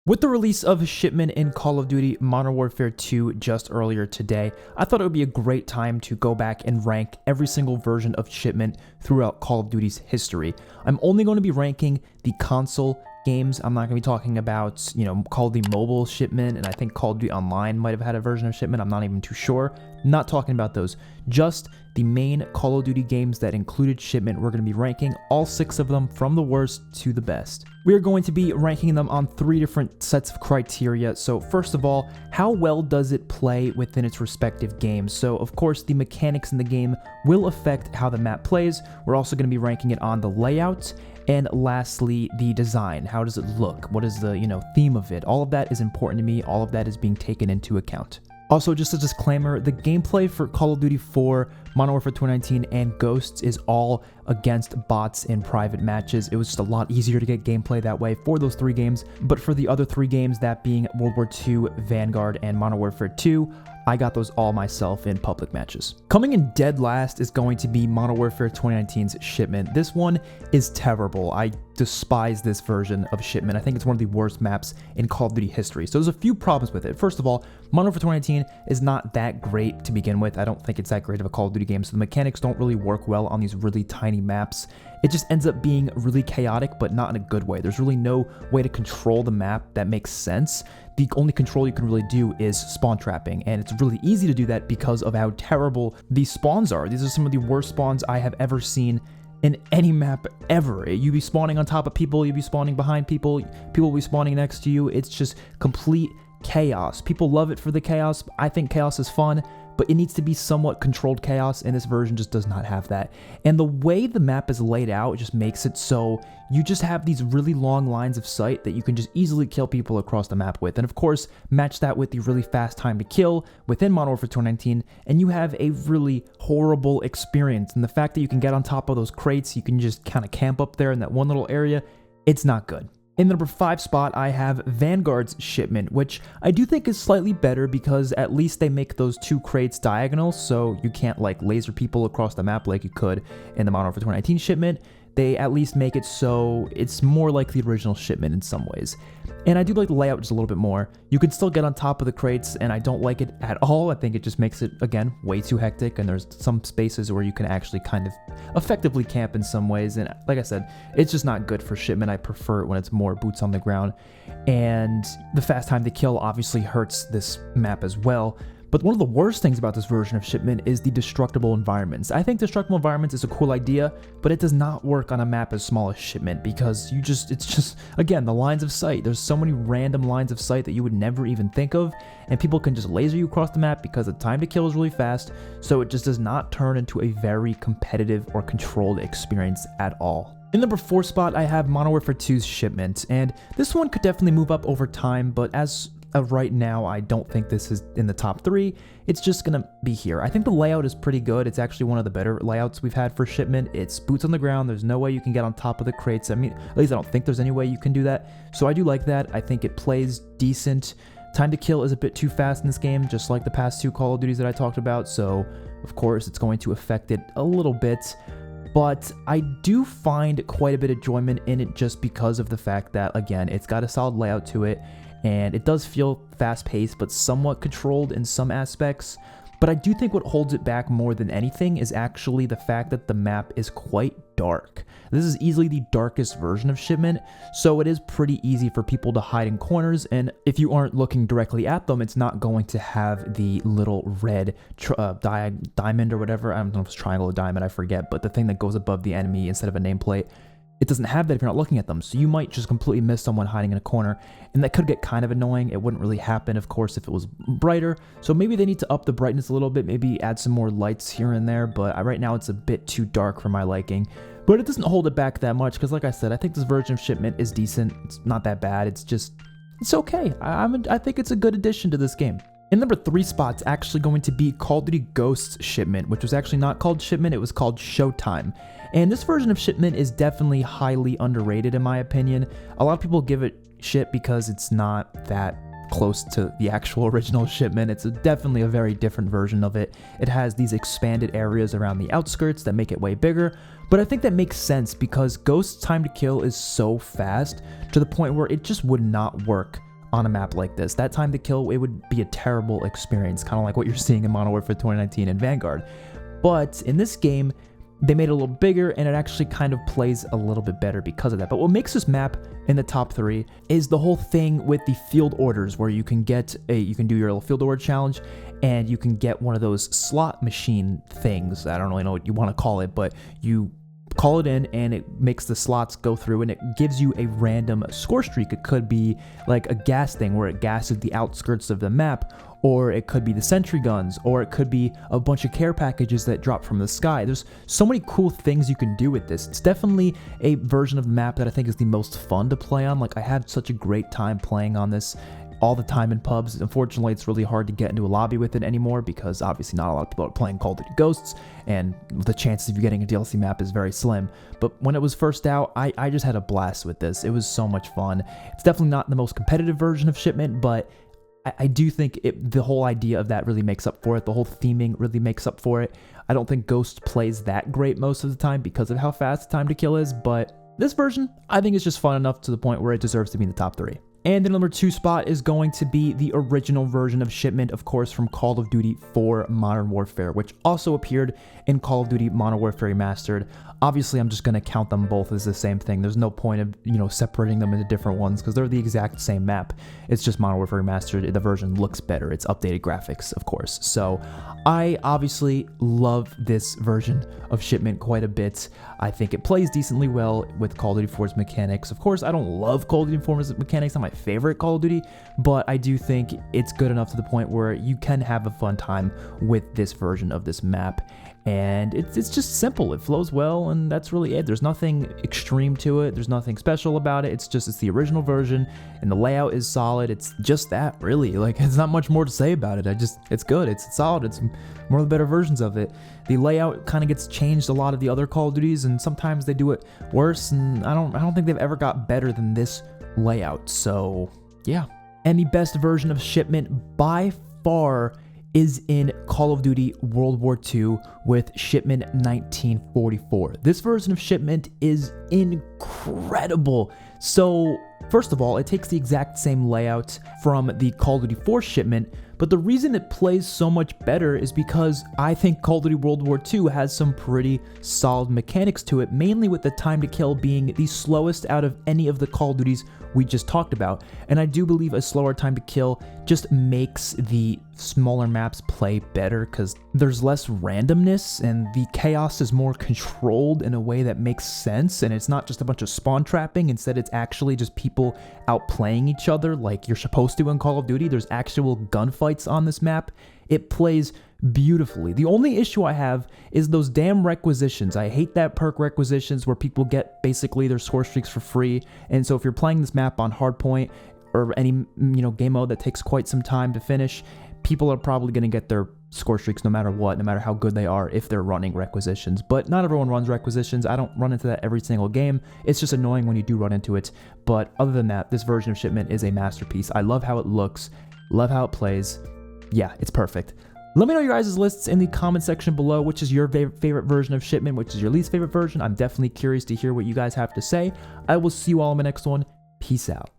With the release of Shipment in Call of Duty Modern Warfare 2 just earlier today, I thought it would be a great time to go back and rank every single version of Shipment throughout Call of Duty's history. I'm only going to be ranking the console games. I'm not going to be talking about, Call of Duty Mobile Shipment, and I think Call of Duty Online might have had a version of Shipment. I'm not even too sure. Not talking about those. Just the main Call of Duty games that included Shipment. We're going to be ranking all 6 of them from the worst to the best. We are going to be ranking them on 3 different sets of criteria. So first of all, how well does it play within its respective games? So of course, the mechanics in the game will affect how the map plays. We're also going to be ranking it on the layout. And lastly, the design. How does it look? What is the, theme of it? All of that is important to me. All of that is being taken into account. Also, just a disclaimer, the gameplay for Call of Duty 4, Modern Warfare 2019, and Ghosts is all against bots in private matches. It was just a lot easier to get gameplay that way for those 3 games, but for the other 3 games, that being World War II, Vanguard, and Modern Warfare 2, I got those all myself in public matches. Coming in dead last is going to be Modern Warfare 2019's Shipment. This one is terrible. I despise this version of Shipment. I think it's one of the worst maps in Call of Duty history. So there's a few problems with it. First of all, Modern Warfare 2019 is not that great to begin with. I don't think it's that great of a Call of Duty game, so the mechanics don't really work well on these really tiny maps. It just ends up being really chaotic, but not in a good way. There's really no way to control the map that makes sense. The only control you can really do is spawn trapping, and it's really easy to do that because of how terrible these spawns are. These are some of the worst spawns I have ever seen in any map ever. You be spawning on top of people, you be spawning behind people, people will be spawning next to you. It's just complete chaos. People love it for the chaos. I think chaos is fun, but it needs to be somewhat controlled chaos, and this version just does not have that. And the way the map is laid out just makes it so you just have these really long lines of sight that you can just easily kill people across the map with. And of course, match that with the really fast time to kill within Modern Warfare 2019, and you have a really horrible experience. And the fact that you can get on top of those crates, you can just kind of camp up there in that one little area, it's not good. In the number 5 spot, I have Vanguard's Shipment, which I do think is slightly better because at least they make those 2 crates diagonal, so you can't laser people across the map like you could in the Modern Warfare 2019 Shipment. They at least make it so it's more like the original Shipment in some ways. And I do like the layout just a little bit more. You can still get on top of the crates, and I don't like it at all. I think it just makes it, again, way too hectic, and there's some spaces where you can actually kind of effectively camp in some ways. And like I said, it's just not good for Shipment. I prefer it when it's more boots on the ground. And the fast time to kill obviously hurts this map as well. But one of the worst things about this version of Shipment is the destructible environments. I think destructible environments is a cool idea, but it does not work on a map as small as Shipment because it's just, again, the lines of sight. There's so many random lines of sight that you would never even think of, and people can just laser you across the map because the time to kill is really fast, so it just does not turn into a very competitive or controlled experience at all. In the number 4 spot, I have Modern Warfare 2's Shipment, and this one could definitely move up over time, but as of right now, I don't think this is in the top 3. It's just gonna be here. I think the layout is pretty good. It's actually one of the better layouts we've had for Shipment. It's boots on the ground. There's no way you can get on top of the crates. I mean, at least I don't think there's any way you can do that. So I do like that. I think it plays decent. Time to kill is a bit too fast in this game, just like the past 2 Call of Duties that I talked about. So of course, it's going to affect it a little bit. But I do find quite a bit of enjoyment in it just because of the fact that, again, it's got a solid layout to it. And it does feel fast-paced, but somewhat controlled in some aspects. But I do think what holds it back more than anything is actually the fact that the map is quite dark. This is easily the darkest version of Shipment, so it is pretty easy for people to hide in corners, and if you aren't looking directly at them, it's not going to have the little red diamond or whatever. I don't know if it's triangle or diamond, I forget, but the thing that goes above the enemy instead of a nameplate. It doesn't have that if you're not looking at them, so you might just completely miss someone hiding in a corner, and that could get kind of annoying. It wouldn't really happen, of course, if it was brighter, so maybe they need to up the brightness a little bit, maybe add some more lights here and there, but right now it's a bit too dark for my liking. But it doesn't hold it back that much, because like I said, I think this version of Shipment is decent. It's not that bad, it's okay. I think it's a good addition to this game. In number 3 spot's actually going to be Call of Duty Ghosts Shipment, which was actually not called Shipment, it was called Showtime. And this version of Shipment is definitely highly underrated in my opinion. A lot of people give it shit because it's not that close to the actual original Shipment. It's definitely a very different version of it. It has these expanded areas around the outskirts that make it way bigger, but I think that makes sense because Ghost's time to kill is so fast to the point where it just would not work on a map like this. That time to kill, it would be a terrible experience, kind of like what you're seeing in Modern Warfare 2019 and Vanguard. But in this game, they made it a little bigger, and it actually kind of plays a little bit better because of that. But what makes this map in the top 3 is the whole thing with the field orders, where you can do your little field order challenge, and you can get one of those slot machine things. I don't really know what you want to call it, but you call it in and it makes the slots go through, and it gives you a random score streak. It could be like a gas thing where it gasses the outskirts of the map, or it could be the sentry guns, or it could be a bunch of care packages that drop from the sky. There's so many cool things you can do with this. It's definitely a version of the map that I think is the most fun to play on. Like, I had such a great time playing on this all the time in pubs. Unfortunately, it's really hard to get into a lobby with it anymore because obviously not a lot of people are playing Call of Duty Ghosts, and the chances of you getting a DLC map is very slim. But when it was first out, I just had a blast with this. It was so much fun. It's definitely not the most competitive version of Shipment, but I do think the whole idea of that really makes up for it. The whole theming really makes up for it. I don't think Ghost plays that great most of the time because of how fast time to kill is, but this version, I think, is just fun enough to the point where it deserves to be in the top 3. And the number 2 spot is going to be the original version of Shipment, of course, from Call of Duty 4 Modern Warfare, which also appeared in Call of Duty Modern Warfare Remastered. Obviously, I'm just going to count them both as the same thing. There's no point of, separating them into different ones because they're the exact same map. It's just Modern Warfare Remastered. The version looks better. It's updated graphics, of course. So I obviously love this version of Shipment quite a bit. I think it plays decently well with Call of Duty 4's mechanics. Of course, I don't love Call of Duty 4's mechanics. Not my favorite Call of Duty, but I do think it's good enough to the point where you can have a fun time with this version of this map. And it's just simple. It flows well, and that's really it. There's nothing extreme to it. There's nothing special about it. It's the original version, and the layout is solid. It's just that, really. Like, it's not much more to say about it. It's good. It's solid. It's one of the better versions of it. The layout kind of gets changed a lot of the other Call of Duties, and sometimes they do it worse, and I don't think they've ever got better than this layout. So, yeah. And the best version of Shipment by far is in Call of Duty World War II with Shipment 1944. This version of Shipment is incredible. So, first of all, it takes the exact same layout from the Call of Duty 4 Shipment, but the reason it plays so much better is because I think Call of Duty World War II has some pretty solid mechanics to it, mainly with the time to kill being the slowest out of any of the Call of Duties we just talked about. And I do believe a slower time to kill just makes the smaller maps play better because there's less randomness and the chaos is more controlled in a way that makes sense, and it's not just a bunch of spawn trapping. Instead, it's actually just people outplaying each other like you're supposed to in Call of Duty. There's actual gunfights on this map. It plays beautifully. The only issue I have is those damn requisitions. I hate that perk requisitions where people get basically their score streaks for free. And so if you're playing this map on hardpoint or any game mode that takes quite some time to finish, people are probably going to get their score streaks no matter what, no matter how good they are, if they're running requisitions. But not everyone runs requisitions. I don't run into that every single game. It's just annoying when you do run into it. But other than that, this version of Shipment is a masterpiece. I love how it looks, love how it plays. Yeah, it's perfect. Let me know your guys' lists in the comment section below. Which is your favorite version of Shipment? Which is your least favorite version? I'm definitely curious to hear what you guys have to say. I will see you all in my next one. Peace out.